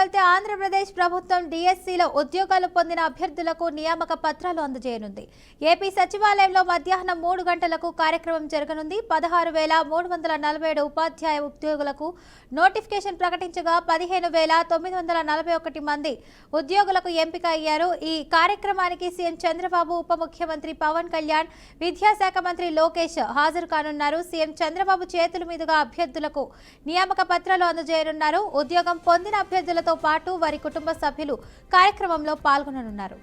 వెళ్తే ఆంధ్రప్రదేశ్ ప్రభుత్వం డిఎస్సిలో ఉద్యోగాలు పొందిన అభ్యర్థులకు నియామక పత్రాలు అందజేయనుంది. ఏపీ సచివాలయంలో మధ్యాహ్నం 3 గంటలకు కార్యక్రమం జరగనుంది. 16,347 ఉపాధ్యాయ ఉద్యోగులకు నోటిఫికేషన్ ప్రకటించగా 15,941 మంది ఉద్యోగులకు ఎంపిక అయ్యారు. ఈ కార్యక్రమానికి సీఎం చంద్రబాబు, ఉప ముఖ్యమంత్రి పవన్ కళ్యాణ్, విద్యాశాఖ మంత్రి లోకేష్ హాజరు కానున్నారు. సీఎం చంద్రబాబు చేతుల మీదుగా అభ్యర్థులకు నియామక పత్రాలు అందజేయనున్నారు. ఉద్యోగం పొందిన అభ్యర్థులతో పాటు వారి కుటుంబ సభ్యులు కార్యక్రమంలో పాల్గొననున్నారు.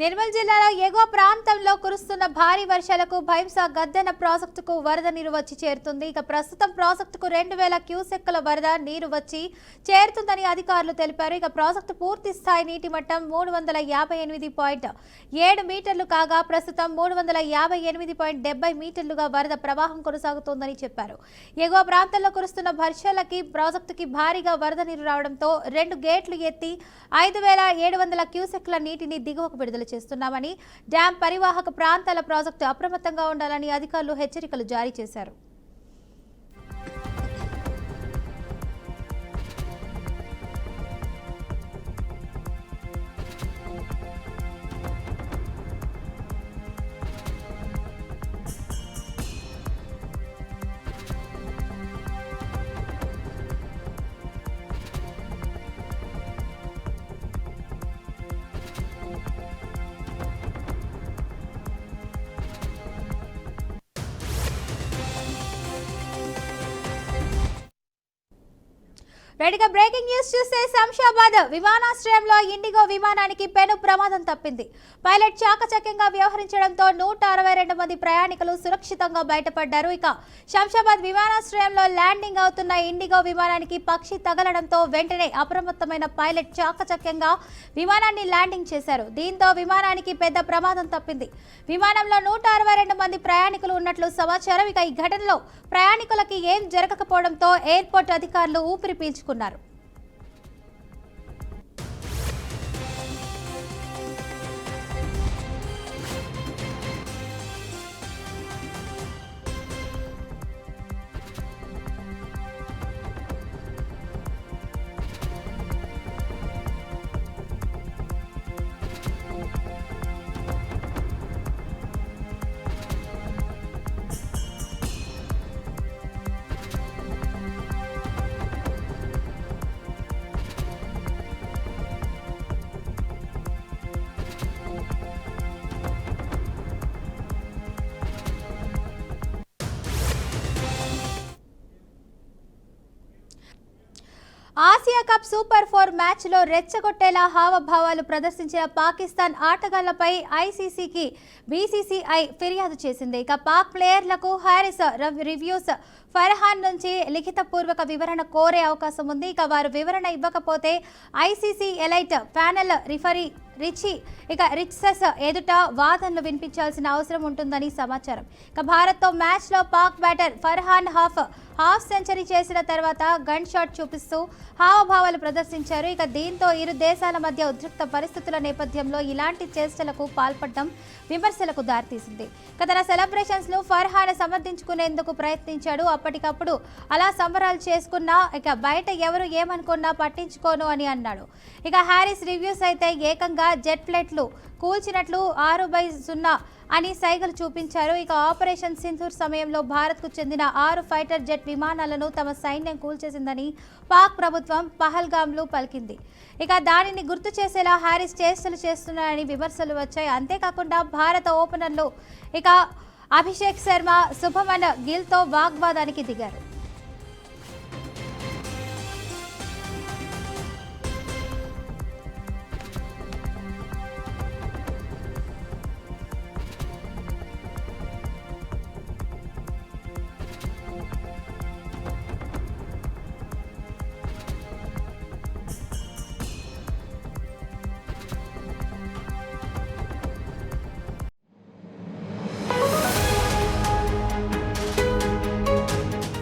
నిర్మల్ జిల్లాలో ఎగువ ప్రాంతంలో కురుస్తున్న భారీ వర్షాలకు భైంసా గద్దెన ప్రాజెక్టుకు వరద నీరు వచ్చి చేరుతుంది. ఇక ప్రస్తుతం ప్రాజెక్టుకు 2,000 క్యూసెక్కుల వరద నీరు వచ్చి చేరుతుందని అధికారులు తెలిపారు. ఇక ప్రాజెక్టు పూర్తి స్థాయి నీటి మట్టం 358.7 మీటర్లు కాగా ప్రస్తుతం 358.70 మీటర్లుగా వరద ప్రవాహం కొనసాగుతోందని చెప్పారు. ఎగువ ప్రాంతంలో కురుస్తున్న వర్షాలకి ప్రాజెక్టుకి భారీగా వరద నీరు రావడంతో 2 గేట్లు ఎత్తి 5,700 క్యూసెక్ల నీటిని దిగువకు విడుదల చేస్తున్నామని, డ్యాం పరివాహక ప్రాంతాల ప్రాజెక్టు అప్రమత్తంగా ఉండాలని అధికారులు హెచ్చరికలు జారీ చేశారు. రెడీగా బ్రేకింగ్ న్యూస్ చూస్తే శంషాబాద్ విమానాశ్రయంలో ఇండిగో విమానానికి పెను ప్రమాదం తప్పింది. పైలట్ చాకచక్యంగా వ్యవహరించడంతో 162 మంది ప్రయాణికులు సురక్షితంగా బయటపడ్డారు. ఇక శంషాబాద్ విమానాశ్రయంలో ల్యాండింగ్ అవుతున్న ఇండిగో విమానానికి పక్షి తగలడంతో వెంటనే అప్రమత్తమైన పైలట్ చాకచక్యంగా విమానాన్ని ల్యాండింగ్ చేశారు. దీంతో విమానానికి పెద్ద ప్రమాదం తప్పింది. విమానంలో 162 మంది ప్రయాణికులు ఉన్నట్లు సమాచారం. ఇక ఈ ఘటనలో ప్రయాణికులకి ఏం జరగకపోవడంతో ఎయిర్పోర్ట్ అధికారులు ఊపిరి పీల్చుకున్నారు. ఆసియా కప్ సూపర్ 4 మ్యాచ్లో రెచ్చగొట్టేలా హావభావాలు ప్రదర్శించిన పాకిస్తాన్ ఆటగాళ్లపై ఐసీసీకి బీసీసీఐ ఫిర్యాదు చేసింది. ఇక పాక్ ప్లేయర్లకు హారిస్ రివ్యూస్ ఫర్హాన్ నుంచి లిఖితపూర్వక వివరణ కోరే అవకాశం ఉంది. ఇక వారు వివరణ ఇవ్వకపోతే ICC elite panel referee riches ఎదుట వాదనలు వినిపించాల్సిన అవసరం ఉంటుందని సమాచారం. ఇక భారత్తో మ్యాచ్లో Pak batter Farhan half century చేసిన తర్వాత గన్ షాట్ చూపిస్తూ హావభావాలు ప్రదర్శించారు. ఇక దీంతో ఇరు దేశాల మధ్య ఉద్రిక్త పరిస్థితుల నేపథ్యంలో ఇలాంటి చేష్టలకు పాల్పడడం విమర్శలకు దారితీసింది. ఇక తన సెలబ్రేషన్స్ ను ఫర్హాన్ సమర్థించుకునేందుకు ప్రయత్నించాడు. అప్పటికప్పుడు అలా సంబరాలు చేసుకున్నా ఇక బయట ఎవరు ఏమనుకున్నా పట్టించుకోను అని అన్నాడు. ఇక హ్యారిస్ రివ్యూస్ అయితే ఏకంగా జెట్ ఫ్లైట్లు కూల్చినట్లు 6/0 అని సైగలు చూపించారు. ఇక ఆపరేషన్ సింధూర్ సమయంలో భారత్కు చెందిన 6 ఫైటర్ జెట్ విమానాలను తమ సైన్యం కూల్చేసిందని పాక్ ప్రభుత్వం పహల్గామ్లో పలికింది. ఇక దానిని గుర్తు చేసేలా హ్యారిస్ చేష్టలు చేస్తున్నారని విమర్శలు వచ్చాయి. అంతేకాకుండా భారత ఓపెనర్లు ఇక అభిషేక్ శర్మ, శుభమన్ గిల్తో వాగ్వాదానికి దిగారు.